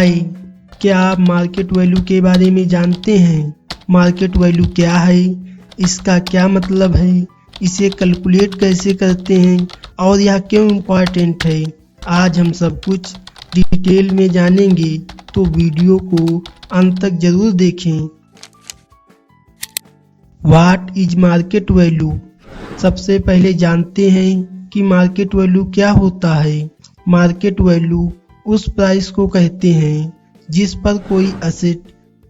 हाय, क्या आप market value के बारे में जानते हैं? मार्केट वैल्यू क्या है, इसका क्या मतलब है, इसे कैलकुलेट कैसे करते हैं और यह क्यों इम्पोर्टेंट है? आज हम सब कुछ डिटेल में जानेंगे, तो वीडियो को अंत तक जरूर देखें। What is market value? सबसे पहले जानते हैं कि मार्केट वैल्यू क्या होता है। मार्केट वैल्यू उस प्राइस को कहते हैं जिस पर कोई असेट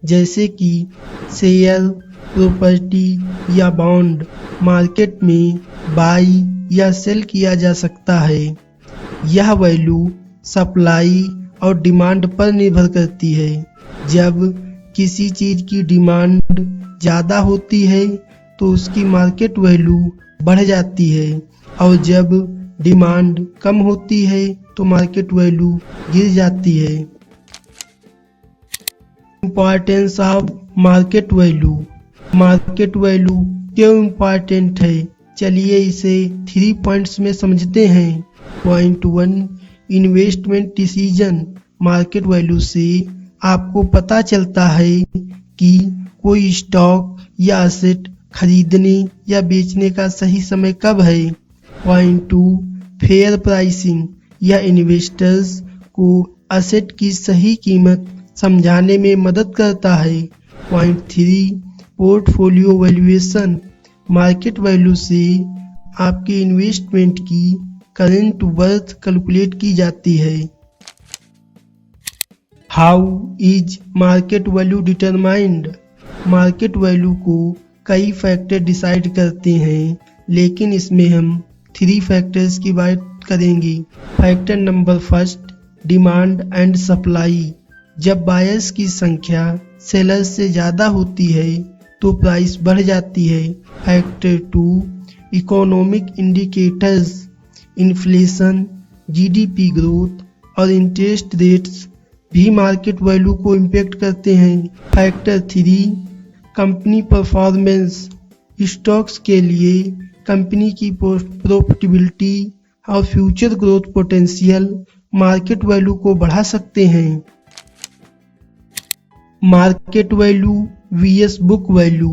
जैसे कि शेयर, प्रॉपर्टी या बॉन्ड मार्केट में बाई या सेल किया जा सकता है। यह वैल्यू सप्लाई और डिमांड पर निर्भर करती है। जब किसी चीज़ की डिमांड ज़्यादा होती है तो उसकी मार्केट वैल्यू बढ़ जाती है, और जब डिमांड कम होती है तो मार्केट वैल्यू गिर जाती है। Importance of market value. Market value क्यों इम्पोर्टेंट है, चलिए इसे 3 पॉइंट्स में समझते हैं। Point 1, investment decision. Market value से आपको पता चलता है कि कोई स्टॉक या असेट खरीदने या बेचने का सही समय कब है। Point 2, fair pricing. यह इन्वेस्टर्स को असेट की सही कीमत समझाने में मदद करता है। Point 3, portfolio valuation. Market value से आपके इन्वेस्टमेंट की करंट वर्थ कैलकुलेट की जाती है। How is market value determined? Market value को कई फैक्टर डिसाइड करते हैं, लेकिन इसमें हम 3 फैक्टर्स की बात करेंगे। Factor number 1, demand and supply. जब बायर्स की संख्या सेलर्स से ज़्यादा होती है तो प्राइस बढ़ जाती है। Factor 2, economic indicators. Inflation, GDP growth और इंटरेस्ट रेट्स भी मार्केट वैल्यू को इम्पेक्ट करते हैं। Factor 3, company performance. स्टॉक्स के लिए कंपनी की प्रॉफिटेबिलिटी और future growth potential market value को बढ़ा सकते हैं। Market value vs book value.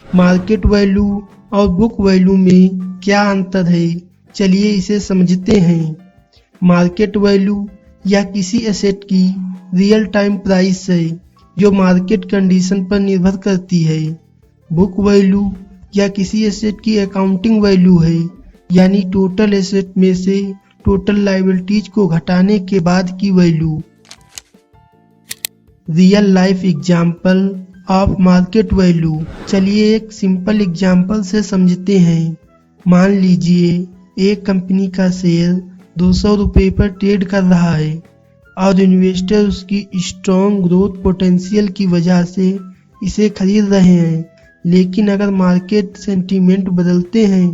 Market value और बुक वैल्यू में क्या अंतर है, चलिए इसे समझते हैं। मार्केट वैल्यू या किसी एसेट की रियल टाइम प्राइस है जो मार्केट कंडीशन पर निर्भर करती है। बुक वैल्यू या किसी एसेट की अकाउंटिंग वैल्यू है, यानी टोटल एसेट में से टोटल लायबिलिटीज को घटाने के बाद की value. Real life example of market value. चलिए एक सिंपल एग्जाम्पल से समझते हैं। मान लीजिए एक कंपनी का शेयर 200 रुपये पर ट्रेड कर रहा है और इन्वेस्टर उसकी स्ट्रॉन्ग ग्रोथ पोटेंशियल की वजह से इसे खरीद रहे हैं। लेकिन अगर मार्केट सेंटीमेंट बदलते हैं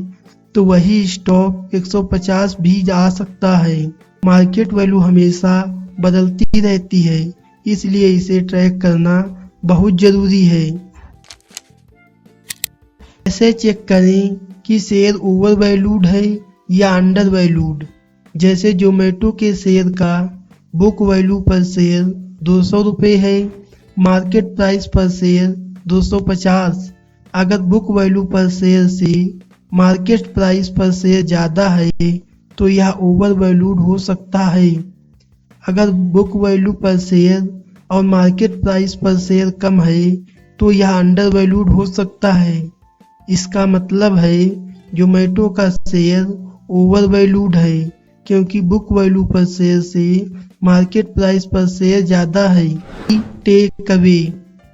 तो वही स्टॉक 150 भी जा सकता है। मार्केट वैल्यू हमेशा बदलती रहती है, इसलिए इसे ट्रैक करना बहुत जरूरी है। ऐसे चेक करें कि शेयर ओवर वैल्यूड है या अंडर वैल्यूड। जैसे जोमेटो के शेयर का बुक वैल्यू पर शेयर 200 रुपये है, मार्केट प्राइस पर शेयर 250। अगर बुक वैल्यू पर शेयर से मार्केट प्राइस पर शेयर ज़्यादा है तो यह ओवर वैल्यूड हो सकता है। अगर बुक वैल्यू पर शेयर और मार्केट प्राइस पर शेयर कम है तो यह अंडर वैल्यूड हो सकता है। इसका मतलब है जोमेटो का शेयर ओवर वैल्यूड है क्योंकि बुक वैल्यू पर शेयर से मार्केट प्राइस पर शेयर ज़्यादा है। Take away.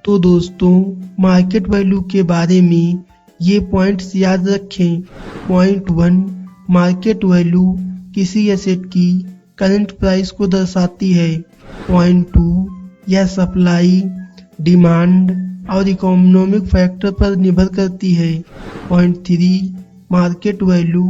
तो दोस्तों, मार्केट वैल्यू के बारे में ये पॉइंट्स याद रखें। पॉइंट 1, मार्केट वैल्यू किसी एसेट की करंट प्राइस को दर्शाती है। पॉइंट 2, यह सप्लाई, डिमांड और इकोनॉमिक फैक्टर पर निर्भर करती है। पॉइंट 3, मार्केट वैल्यू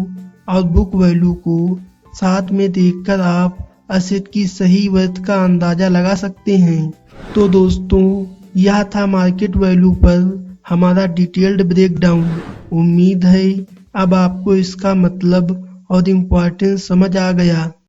और बुक वैल्यू को साथ में देखकर आप एसेट की सही वर्थ का अंदाज़ा लगा सकते हैं। तो दोस्तों, यह था मार्केट वैल्यू पर हमारा डिटेल्ड ब्रेकडाउन। उम्मीद है अब आपको इसका मतलब और इम्पोर्टेंस समझ आ गया।